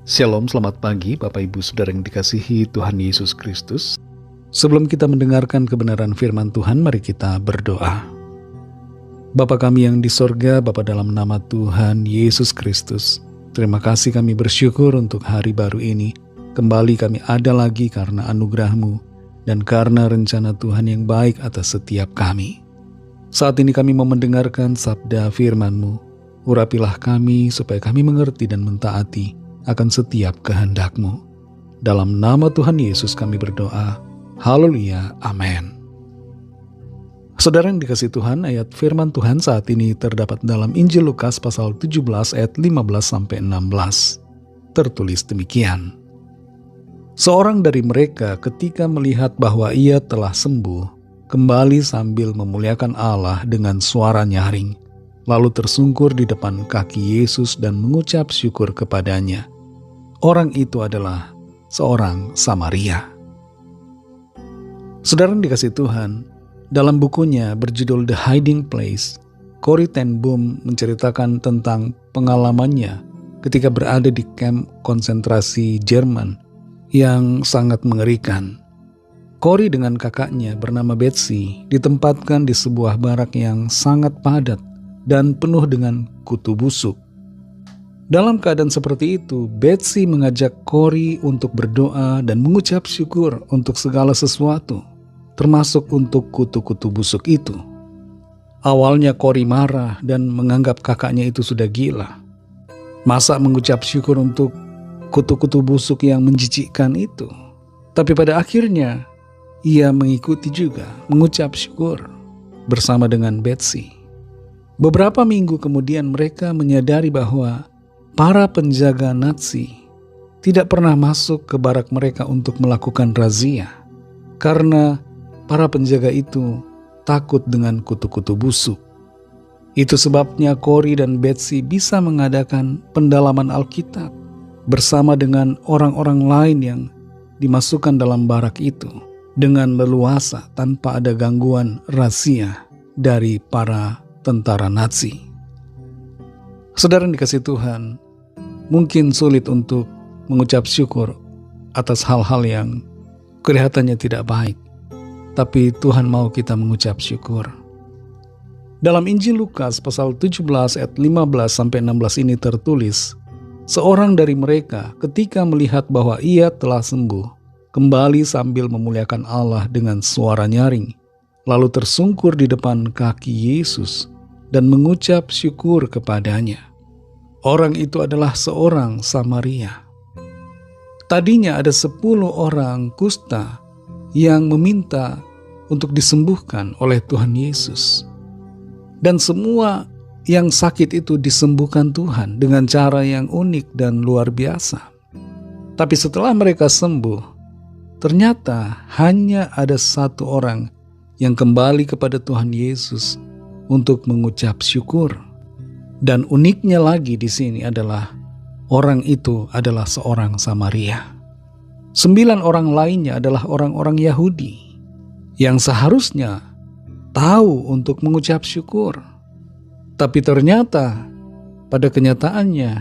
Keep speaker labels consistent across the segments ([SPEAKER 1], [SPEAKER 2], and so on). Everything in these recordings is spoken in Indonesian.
[SPEAKER 1] Shalom, selamat pagi Bapak Ibu Saudara yang dikasihi Tuhan Yesus Kristus. Sebelum kita mendengarkan kebenaran firman Tuhan, mari kita berdoa. Bapa kami yang di sorga, Bapa dalam nama Tuhan Yesus Kristus, terima kasih kami bersyukur untuk hari baru ini. Kembali kami ada lagi karena anugerah-Mu dan karena rencana Tuhan yang baik atas setiap kami. Saat ini kami mau mendengarkan sabda firman-Mu. Urapilah kami supaya kami mengerti dan mentaati akan setiap kehendak-Mu. Dalam nama Tuhan Yesus kami berdoa. Haleluya. Amin. Saudara yang dikasihi Tuhan, ayat firman Tuhan saat ini terdapat dalam Injil Lukas pasal 17 ayat 15-16. Tertulis demikian. Seorang dari mereka ketika melihat bahwa ia telah sembuh, kembali sambil memuliakan Allah dengan suara nyaring, lalu tersungkur di depan kaki Yesus dan mengucap syukur kepadanya. Orang itu adalah seorang Samaria. Saudara yang dikasihi Tuhan, dalam bukunya berjudul The Hiding Place, Corrie ten Boom menceritakan tentang pengalamannya ketika berada di kamp konsentrasi Jerman yang sangat mengerikan. Corrie dengan kakaknya bernama Betsy ditempatkan di sebuah barak yang sangat padat dan penuh dengan kutu busuk. Dalam keadaan seperti itu, Betsy mengajak Corrie untuk berdoa dan mengucap syukur untuk segala sesuatu, termasuk untuk kutu-kutu busuk itu. Awalnya Corrie marah dan menganggap kakaknya itu sudah gila. Masa mengucap syukur untuk kutu-kutu busuk yang menjijikkan itu? Tapi pada akhirnya, ia mengikuti juga mengucap syukur bersama dengan Betsy. Beberapa minggu kemudian mereka menyadari bahwa para penjaga Nazi tidak pernah masuk ke barak mereka untuk melakukan razia karena para penjaga itu takut dengan kutu-kutu busuk. Itu sebabnya Corrie dan Betsy bisa mengadakan pendalaman Alkitab bersama dengan orang-orang lain yang dimasukkan dalam barak itu dengan leluasa tanpa ada gangguan razia dari para tentara Nazi. Saudara yang dikasihi Tuhan, mungkin sulit untuk mengucap syukur atas hal-hal yang kelihatannya tidak baik, tapi Tuhan mau kita mengucap syukur. Dalam Injil Lukas pasal 17 ayat 15-16 ini tertulis, seorang dari mereka ketika melihat bahwa ia telah sembuh, kembali sambil memuliakan Allah dengan suara nyaring, lalu tersungkur di depan kaki Yesus dan mengucap syukur kepadanya. Orang itu adalah seorang Samaria. Tadinya ada 10 orang kusta yang meminta untuk disembuhkan oleh Tuhan Yesus. Dan semua yang sakit itu disembuhkan Tuhan dengan cara yang unik dan luar biasa. Tapi setelah mereka sembuh, ternyata hanya ada 1 orang yang kembali kepada Tuhan Yesus untuk mengucap syukur. Dan uniknya lagi di sini adalah orang itu adalah seorang Samaria. 9 orang lainnya adalah orang-orang Yahudi yang seharusnya tahu untuk mengucap syukur. Tapi ternyata pada kenyataannya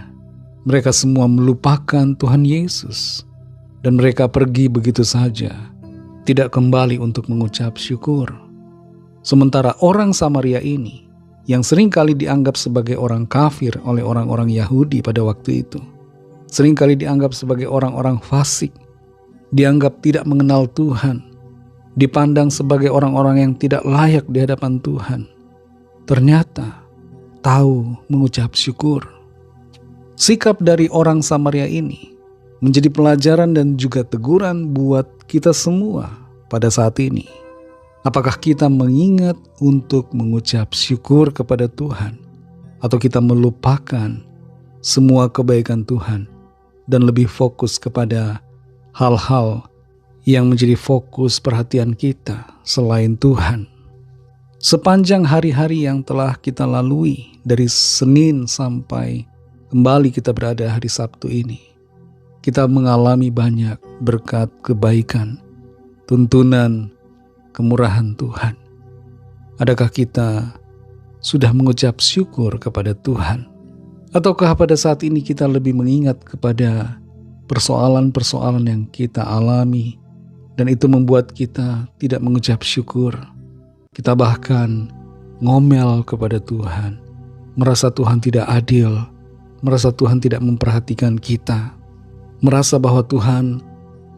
[SPEAKER 1] mereka semua melupakan Tuhan Yesus dan mereka pergi begitu saja, tidak kembali untuk mengucap syukur. Sementara orang Samaria ini yang seringkali dianggap sebagai orang kafir oleh orang-orang Yahudi pada waktu itu, seringkali dianggap sebagai orang-orang fasik, dianggap tidak mengenal Tuhan, dipandang sebagai orang-orang yang tidak layak di hadapan Tuhan, ternyata tahu mengucap syukur. Sikap dari orang Samaria ini menjadi pelajaran dan juga teguran buat kita semua pada saat ini. Apakah kita mengingat untuk mengucap syukur kepada Tuhan, atau kita melupakan semua kebaikan Tuhan dan lebih fokus kepada hal-hal yang menjadi fokus perhatian kita selain Tuhan? Sepanjang hari-hari yang telah kita lalui dari Senin sampai kembali kita berada hari Sabtu ini, kita mengalami banyak berkat kebaikan, tuntunan, kemurahan Tuhan. Adakah kita sudah mengucap syukur kepada Tuhan? Ataukah pada saat ini kita lebih mengingat kepada persoalan-persoalan yang kita alami, dan itu membuat kita tidak mengucap syukur. Kita bahkan ngomel kepada Tuhan, merasa Tuhan tidak adil, merasa Tuhan tidak memperhatikan kita, merasa bahwa Tuhan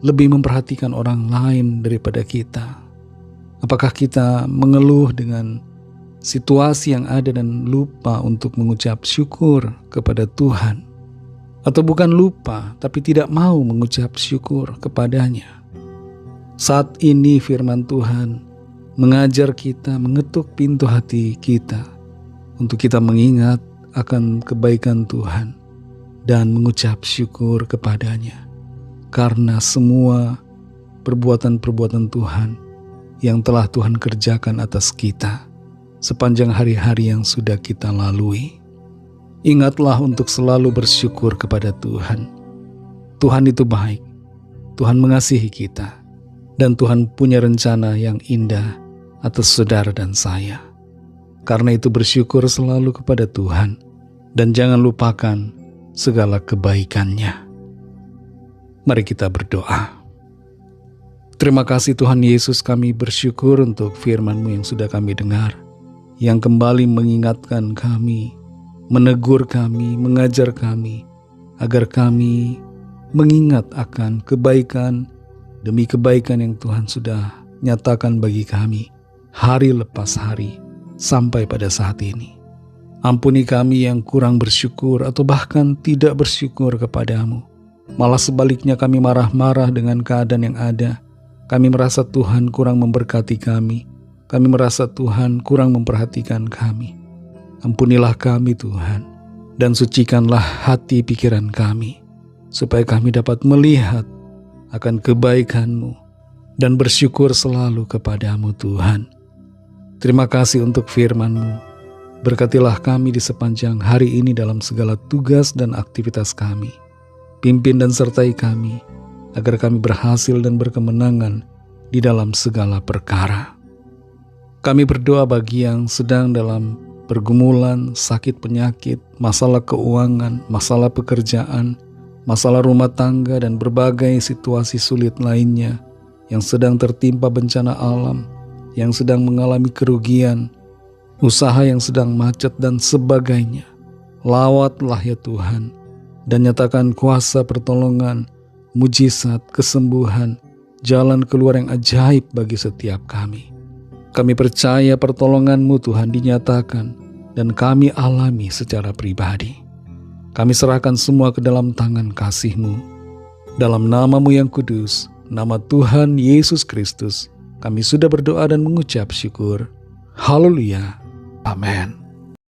[SPEAKER 1] lebih memperhatikan orang lain daripada kita. Apakah kita mengeluh dengan situasi yang ada dan lupa untuk mengucap syukur kepada Tuhan? Atau bukan lupa, tapi tidak mau mengucap syukur kepadanya? Saat ini firman Tuhan mengajar kita, mengetuk pintu hati kita untuk kita mengingat akan kebaikan Tuhan dan mengucap syukur kepadanya. Karena semua perbuatan-perbuatan Tuhan yang telah Tuhan kerjakan atas kita sepanjang hari-hari yang sudah kita lalui. Ingatlah untuk selalu bersyukur kepada Tuhan. Tuhan itu baik, Tuhan mengasihi kita, dan Tuhan punya rencana yang indah atas saudara dan saya. Karena itu bersyukur selalu kepada Tuhan, dan jangan lupakan segala kebaikannya. Mari kita berdoa. Terima kasih Tuhan Yesus, kami bersyukur untuk firman-Mu yang sudah kami dengar, yang kembali mengingatkan kami, menegur kami, mengajar kami, agar kami mengingat akan kebaikan demi kebaikan yang Tuhan sudah nyatakan bagi kami, hari lepas hari, sampai pada saat ini. Ampuni kami yang kurang bersyukur atau bahkan tidak bersyukur kepada-Mu. Malah sebaliknya kami marah-marah dengan keadaan yang ada. Kami merasa Tuhan kurang memberkati kami. Kami merasa Tuhan kurang memperhatikan kami. Ampunilah kami Tuhan, dan sucikanlah hati pikiran kami, supaya kami dapat melihat akan kebaikan-Mu dan bersyukur selalu kepada-Mu Tuhan. Terima kasih untuk firman-Mu. Berkatilah kami di sepanjang hari ini dalam segala tugas dan aktivitas kami. Pimpin dan sertai kami, agar kami berhasil dan berkemenangan di dalam segala perkara. Kami berdoa bagi yang sedang dalam pergumulan, sakit penyakit, masalah keuangan, masalah pekerjaan, masalah rumah tangga, dan berbagai situasi sulit lainnya yang sedang tertimpa bencana alam, yang sedang mengalami kerugian, usaha yang sedang macet, dan sebagainya. Lawatlah ya Tuhan, dan nyatakan kuasa pertolongan, mujizat, kesembuhan, jalan keluar yang ajaib bagi setiap kami. Kami percaya pertolongan-Mu Tuhan dinyatakan dan kami alami secara pribadi. Kami serahkan semua ke dalam tangan kasih-Mu. Dalam nama-Mu yang kudus, nama Tuhan Yesus Kristus, kami sudah berdoa dan mengucap syukur. Haleluya. Amin.